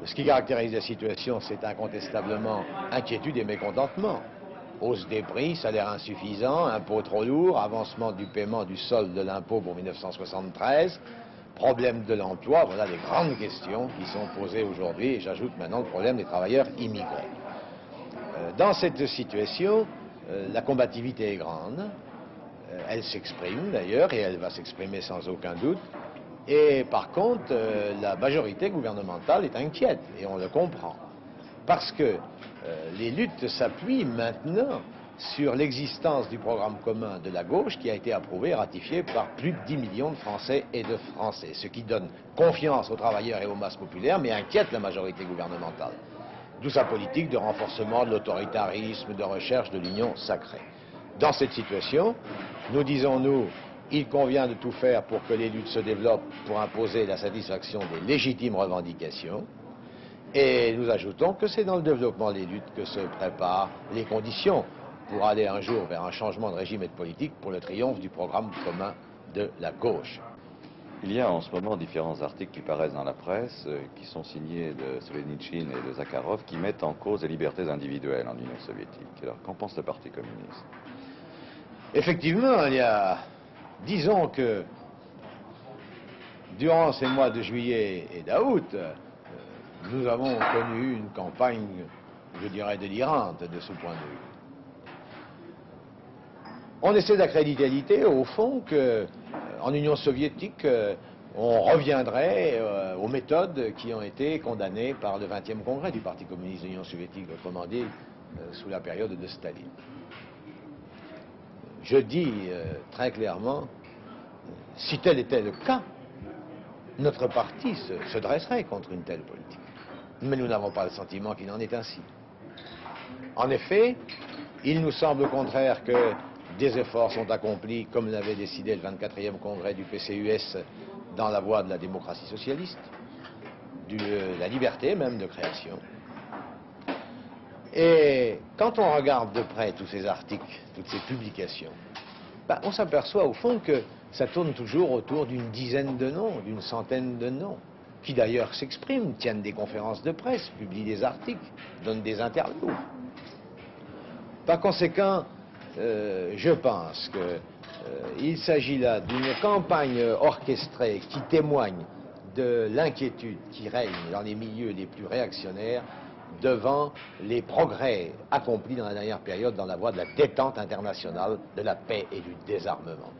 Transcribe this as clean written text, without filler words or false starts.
Ce qui caractérise la situation, c'est incontestablement inquiétude et mécontentement. Hausse des prix, salaire insuffisant, impôts trop lourds, avancement du paiement du solde de l'impôt pour 1973, problème de l'emploi, voilà les grandes questions qui sont posées aujourd'hui, et j'ajoute maintenant le problème des travailleurs immigrés. Dans cette situation, la combativité est grande, elle s'exprime d'ailleurs, et elle va s'exprimer sans aucun doute, et par contre, la majorité gouvernementale est inquiète, et on le comprend, parce que les luttes s'appuient maintenant sur l'existence du programme commun de la gauche qui a été approuvé et ratifié par plus de 10 millions de Français et de Français, ce qui donne confiance aux travailleurs et aux masses populaires, mais inquiète la majorité gouvernementale. D'où sa politique de renforcement de l'autoritarisme, de recherche de l'union sacrée. Dans cette situation, nous disons, nous, il convient de tout faire pour que les luttes se développent pour imposer la satisfaction des légitimes revendications. Et nous ajoutons que c'est dans le développement des luttes que se préparent les conditions pour aller un jour vers un changement de régime et de politique pour le triomphe du programme commun de la gauche. Il y a en ce moment différents articles qui paraissent dans la presse, qui sont signés de Solzhenitsyn et de Zakharov, qui mettent en cause les libertés individuelles en Union soviétique. Alors, qu'en pense le Parti communiste? Effectivement, disons que durant ces mois de juillet et d'août, nous avons connu une campagne, je dirais, délirante de ce point de vue. On essaie d'accréditer l'idée, au fond, qu'en Union soviétique, on reviendrait aux méthodes qui ont été condamnées par le 20e congrès du Parti communiste de l'Union soviétique, autrement dit, sous la période de Staline. Je dis très clairement, si tel était le cas, notre parti se dresserait contre une telle politique. Mais nous n'avons pas le sentiment qu'il en est ainsi. En effet, il nous semble au contraire que des efforts sont accomplis, comme l'avait décidé le 24e congrès du PCUS, dans la voie de la démocratie socialiste, de la liberté même de création. Et quand on regarde de près tous ces articles, toutes ces publications, on s'aperçoit au fond que ça tourne toujours autour d'une dizaine de noms, d'une centaine de noms, qui d'ailleurs s'expriment, tiennent des conférences de presse, publient des articles, donnent des interviews. Par conséquent, je pense qu'il s'agit là d'une campagne orchestrée qui témoigne de l'inquiétude qui règne dans les milieux les plus réactionnaires devant les progrès accomplis dans la dernière période dans la voie de la détente internationale, de la paix et du désarmement.